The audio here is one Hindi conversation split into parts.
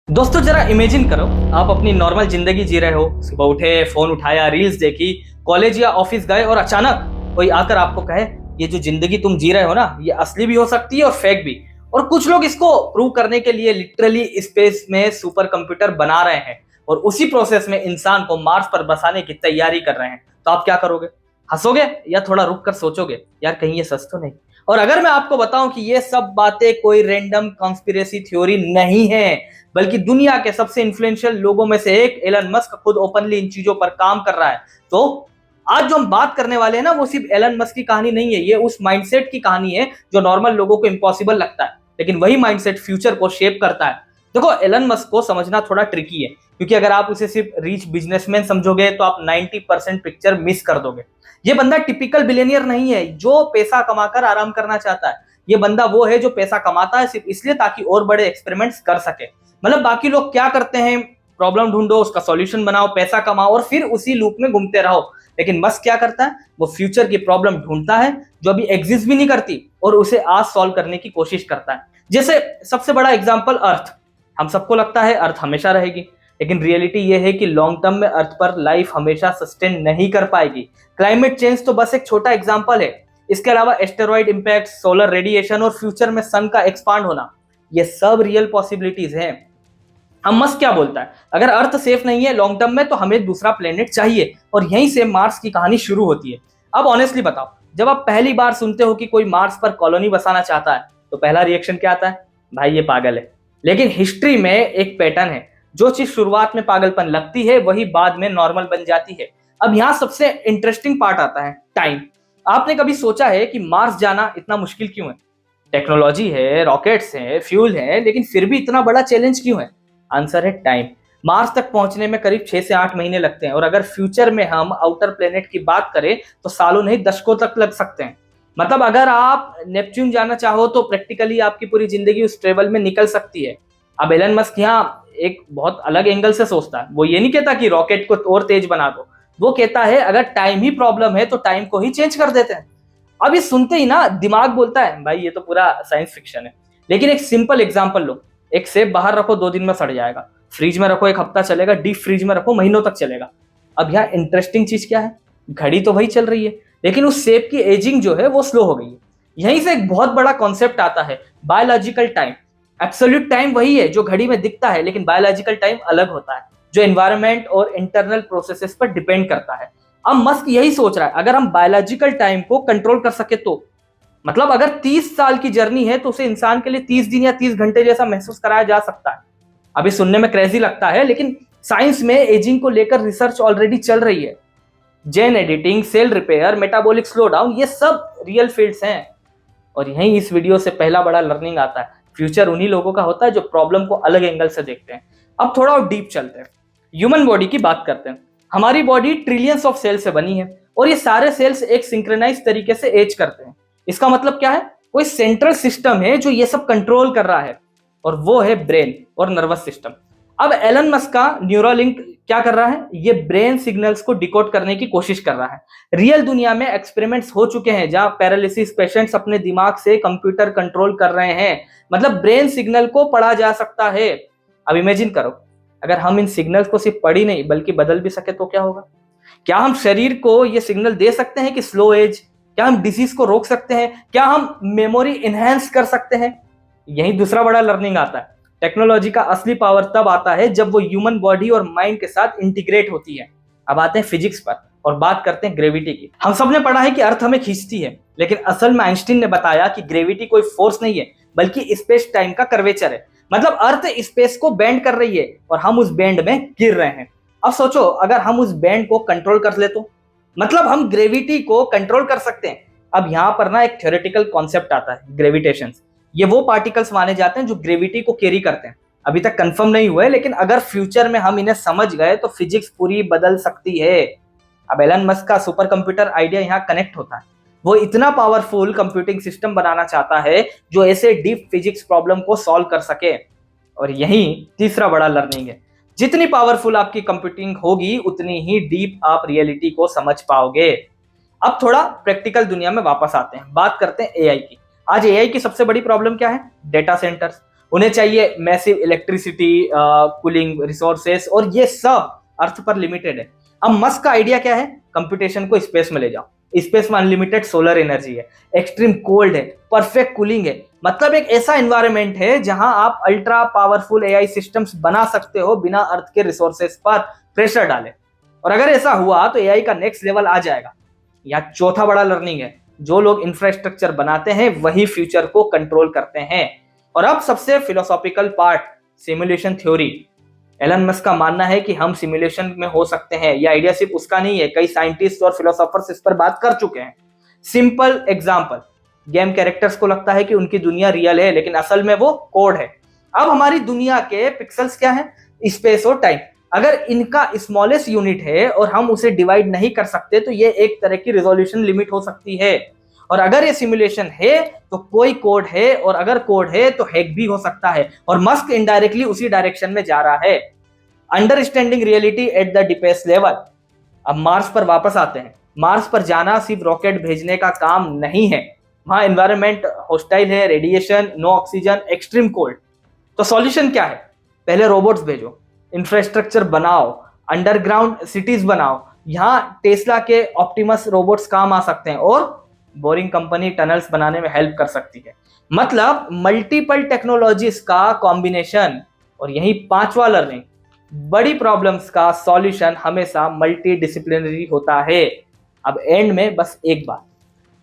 दोस्तों जरा इमेजिन करो, आप अपनी नॉर्मल जिंदगी जी रहे हो। सुबह उठे, फोन उठाया, रील्स देखी, कॉलेज या ऑफिस गए और अचानक कोई आकर आपको कहे ये जो जिंदगी तुम जी रहे हो ना, ये असली भी हो सकती है और फेक भी। और कुछ लोग इसको प्रूव करने के लिए लिटरली स्पेस में सुपर कंप्यूटर बना रहे हैं और उसी प्रोसेस में इंसान को मार्स पर बसाने की तैयारी कर रहे हैं। तो आप क्या करोगे? हंसोगे या थोड़ा रुक कर सोचोगे यार कहीं ये सच तो नहीं? और अगर मैं आपको बताऊं कि ये सब बातें कोई रैंडम कॉन्स्पिरेसी थ्योरी नहीं है, बल्कि दुनिया के सबसे इन्फ्लुएंशियल लोगों में से एक एलन मस्क खुद ओपनली इन चीजों पर काम कर रहा है, तो आज जो हम बात करने वाले हैं ना, वो सिर्फ एलन मस्क की कहानी नहीं है। ये उस माइंडसेट की कहानी है जो नॉर्मल लोगों को इम्पॉसिबल लगता है, लेकिन वही माइंडसेट फ्यूचर को शेप करता है। देखो, एलन मस्क को समझना थोड़ा ट्रिकी है, क्योंकि अगर आप उसे सिर्फ रिच बिजनेसमैन समझोगे तो आप 90% पिक्चर मिस कर दोगे। ये बंदा टिपिकल बिलियनियर नहीं है जो पैसा कमाकर आराम करना चाहता है। ये बंदा वो है जो पैसा कमाता है सिर्फ इसलिए ताकि और बड़े एक्सपेरिमेंट्स कर सके। मतलब बाकी लोग क्या करते हैं, प्रॉब्लम ढूंढो, उसका सॉल्यूशन बनाओ, पैसा कमाओ और फिर उसी लूप में घूमते रहो। लेकिन मस्क क्या करता है, वो फ्यूचर की प्रॉब्लम ढूंढता है जो अभी एग्जिस्ट भी नहीं करती और उसे आज सॉल्व करने की कोशिश करता है। जैसे सबसे बड़ा एग्जांपल अर्थ। हम सबको लगता है अर्थ हमेशा रहेगी, लेकिन रियलिटी ये है कि लॉन्ग टर्म में अर्थ पर लाइफ हमेशा सस्टेन नहीं कर पाएगी। क्लाइमेट चेंज तो बस एक छोटा एग्जांपल है। इसके अलावा एस्टेरॉइड इंपैक्ट, सोलर रेडिएशन और फ्यूचर में सन का एक्सपांड होना, ये सब रियल पॉसिबिलिटीज हैं। अब मस्क क्या बोलता है, अगर अर्थ सेफ नहीं है लॉन्ग टर्म में तो हमें दूसरा प्लेनेट चाहिए, और यहीं से मार्स की कहानी शुरू होती है। अब ऑनेस्टली बताओ, जब आप पहली बार सुनते हो कि कोई मार्स पर कॉलोनी बसाना चाहता है तो पहला रिएक्शन क्या आता है? भाई ये पागल है। लेकिन हिस्ट्री में एक पैटर्न है, जो चीज शुरुआत में पागलपन लगती है वही बाद में नॉर्मल बन जाती है। अब यहाँ सबसे इंटरेस्टिंग पार्ट आता है, टाइम। आपने कभी सोचा है कि मार्स जाना इतना मुश्किल क्यों है? टेक्नोलॉजी है, रॉकेट्स हैं, फ्यूल है, लेकिन फिर भी इतना बड़ा चैलेंज क्यों है? आंसर है टाइम। मार्स तक पहुंचने में करीब 6 से 8 महीने लगते हैं, और अगर फ्यूचर में हम आउटर प्लेनेट की बात करें तो सालों नहीं दशकों तक लग सकते हैं। मतलब अगर आप नेपच्यून जाना चाहो तो प्रैक्टिकली आपकी पूरी जिंदगी उस ट्रेवल में निकल सकती है। अब एलन मस्क यहाँ एक बहुत अलग एंगल से सोचता है। वो ये नहीं कहता कि रॉकेट को और तेज बना दो, वो कहता है अगर टाइम ही प्रॉब्लम है तो टाइम को ही चेंज कर देते हैं। अब ये सुनते ही ना दिमाग बोलता है भाई ये तो पूरा साइंस फिक्शन है। लेकिन एक सिंपल एग्जांपल लो, एक सेब बाहर रखो 2 दिन में सड़ जाएगा, फ्रिज में रखो 1 हफ्ता चलेगा, डीप फ्रिज में रखो महीनों तक चलेगा। अब यहाँ इंटरेस्टिंग चीज क्या है, घड़ी तो वही चल रही है, लेकिन उस सेब की एजिंग जो है वो स्लो हो गई है। यहीं से एक बहुत बड़ा कॉन्सेप्ट आता है, बायोलॉजिकल टाइम। एब्सोल्यूट टाइम वही है जो घड़ी में दिखता है, लेकिन बायोलॉजिकल टाइम अलग होता है, जो एनवायरमेंट और इंटरनल प्रोसेसेस पर डिपेंड करता है। अब मस्क यही सोच रहा है, अगर हम बायोलॉजिकल टाइम को कंट्रोल कर सके तो, मतलब अगर 30 साल की जर्नी है तो उसे इंसान के लिए 30 दिन या 30 घंटे जैसा महसूस कराया जा सकता है। अभी सुनने में क्रेजी लगता है, लेकिन साइंस में एजिंग को लेकर रिसर्च ऑलरेडी चल रही है। Gene editing, cell repair, metabolic slow down, ये सब रियल फील्ड्स हैं। और यहीं इस वीडियो से पहला बड़ा लर्निंग आता है, फ्यूचर उन्हीं लोगों का होता है जो प्रॉब्लम को अलग एंगल से देखते हैं। अब थोड़ा और डीप चलते हैं, ह्यूमन बॉडी की बात करते हैं। हमारी बॉडी ट्रिलियंस ऑफ सेल से बनी है, और ये सारे सेल्स एक सिंक्रोनाइज तरीके से एज करते हैं। इसका मतलब क्या है, कोई सेंट्रल सिस्टम है जो ये सब कंट्रोल कर रहा है, और वो है ब्रेन और नर्वस सिस्टम। अब एलन मस्क का न्यूरोलिंक क्या कर रहा है, ये ब्रेन सिग्नल्स को डिकोड करने की कोशिश कर रहा है। रियल दुनिया में एक्सपेरिमेंट्स हो चुके हैं जहां पैरालिसिस पेशेंट्स अपने दिमाग से कंप्यूटर कंट्रोल कर रहे हैं, मतलब ब्रेन सिग्नल को पढ़ा जा सकता है। अब इमेजिन करो, अगर हम इन सिग्नल्स को सिर्फ पढ़ी नहीं बल्कि बदल भी सके तो क्या होगा? क्या हम शरीर को ये सिग्नल दे सकते हैं कि स्लो एज? क्या हम डिसीज को रोक सकते हैं? क्या हम मेमोरी इनहेंस कर सकते हैं? यही दूसरा बड़ा लर्निंग आता है। टेक्नोलॉजी का असली पावर तब आता है जब वो ह्यूमन बॉडी और माइंड के साथ इंटीग्रेट होती है। अब आते हैं फिजिक्स पर और बात करते हैं ग्रेविटी की। हम सब ने पढ़ा है कि अर्थ हमें खींचती है, लेकिन असल में आइंस्टीन ने बताया कि ग्रेविटी कोई फोर्स नहीं है बल्कि स्पेस टाइम का कर्वेचर है। मतलब अर्थ स्पेस को बेंड कर रही है और हम उस बेंड में गिर रहे हैं। अब सोचो, अगर हम उस बेंड को कंट्रोल कर ले तो, मतलब हम ग्रेविटी को कंट्रोल कर सकते हैं। अब यहां पर ना एक थ्योरेटिकल कॉन्सेप्ट आता है, ग्रेविटेशन। ये वो पार्टिकल्स माने जाते हैं जो ग्रेविटी को कैरी करते हैं। अभी तक कंफर्म नहीं हुआ है, लेकिन अगर फ्यूचर में हम इन्हें समझ गए तो फिजिक्स पूरी बदल सकती है। अब एलन मस्क का सुपर कंप्यूटर आइडिया यहाँ कनेक्ट होता है। वो इतना पावरफुल कंप्यूटिंग सिस्टम बनाना चाहता है जो ऐसे डीप फिजिक्स प्रॉब्लम को सॉल्व कर सके। और यही तीसरा बड़ा लर्निंग है, जितनी पावरफुल आपकी कंप्यूटिंग होगी उतनी ही डीप आप रियलिटी को समझ पाओगे। अब थोड़ा प्रैक्टिकल दुनिया में वापस आते हैं, बात करते हैं एआई की। आज एआई की सबसे बड़ी प्रॉब्लम क्या है? Data centres. उन्हें चाहिए मैसिव इलेक्ट्रिसिटी, कूलिंग रिसोर्सेस, और ये सब अर्थ पर लिमिटेड है। अब मस्क का आइडिया क्या है? कंप्यूटेशन को स्पेस में ले जाओ। स्पेस में अनलिमिटेड सोलर एनर्जी है, एक्सट्रीम कोल्ड है, परफेक्ट कूलिंग है, मतलब एक ऐसा एनवायरनमेंट है जहां आप अल्ट्रा पावरफुल एआई सिस्टम्स बना सकते हो बिना अर्थ के रिसोर्सेस पर प्रेशर डाले। और अगर ऐसा हुआ तो एआई का नेक्स्ट लेवल आ जाएगा। यहाँ चौथा बड़ा लर्निंग है, जो लोग इंफ्रास्ट्रक्चर बनाते हैं वही फ्यूचर को कंट्रोल करते हैं। और अब सबसे philosophical part, simulation theory. Elon Musk का मानना है कि हम सिमुलेशन में हो सकते हैं। यह आइडिया सिर्फ उसका नहीं है, कई साइंटिस्ट और फिलोसोफर्स इस पर बात कर चुके हैं। सिंपल एग्जांपल, गेम कैरेक्टर्स को लगता है कि उनकी दुनिया रियल है, लेकिन असल में वो कोड है। अब हमारी दुनिया के पिक्सेल्स क्या है? स्पेस और टाइम। अगर इनका स्मॉलेस्ट यूनिट है और हम उसे डिवाइड नहीं कर सकते तो ये एक तरह की रिजोल्यूशन लिमिट हो सकती है। और अगर ये सिमुलेशन है तो कोई कोड है, और अगर कोड है तो हैक भी हो सकता है। और मस्क इनडायरेक्टली उसी डायरेक्शन में जा रहा है। Understanding reality at the deepest level. अब मार्स पर वापस आते हैं। मार्स पर जाना सिर्फ रॉकेट भेजने का काम नहीं है। वहां एनवायरनमेंट हॉस्टाइल है, radiation, no oxygen, extreme cold. तो सॉल्यूशन क्या है? पहले रोबोट्स भेजो, इंफ्रास्ट्रक्चर बनाओ, अंडरग्राउंड सिटीज बनाओ। यहाँ टेस्ला के ऑप्टिमस रोबोट्स काम आ सकते हैं, और बोरिंग कंपनी टनल्स बनाने में हेल्प कर सकती है। मतलब मल्टीपल टेक्नोलॉजीज का कॉम्बिनेशन। और यही पांचवा लर्निंग, बड़ी प्रॉब्लम्स का सॉल्यूशन हमेशा मल्टी डिसिप्लिनरी होता है। अब एंड में बस एक बात,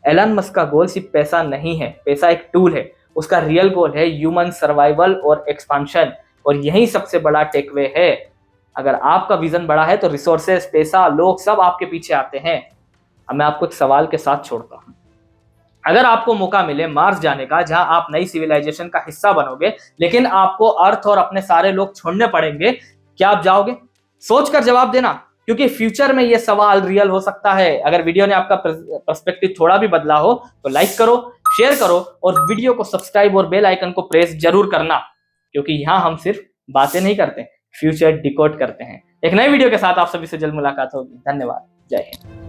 एलन मस्क का गोल सिर्फ पैसा नहीं है। पैसा एक टूल है, उसका रियल गोल है ह्यूमन सर्वाइवल और एक्सपांशन। और यही सबसे बड़ा टेकवे है। अगर आपका विजन बड़ा है तो रिसोर्सेस, पैसा, लोग सब आपके पीछे आते हैं। अब मैं आपको एक सवाल के साथ छोड़ता हूं। अगर आपको मौका मिले मार्स जाने का, जहां आप नई सिविलाइजेशन का हिस्सा बनोगे, लेकिन आपको अर्थ और अपने सारे लोग छोड़ने पड़ेंगे, क्या आप जाओगे? सोचकर जवाब देना, क्योंकि फ्यूचर में यह सवाल रियल हो सकता है। अगर वीडियो ने आपका पर्सपेक्टिव थोड़ा भी बदला हो तो लाइक करो, शेयर करो, और वीडियो को सब्सक्राइब और बेल आइकन को प्रेस जरूर करना, क्योंकि यहां हम सिर्फ बातें नहीं करते, फ्यूचर डिकोड करते हैं। एक नई वीडियो के साथ आप सभी से जल्द मुलाकात होगी। धन्यवाद। जय हिंद।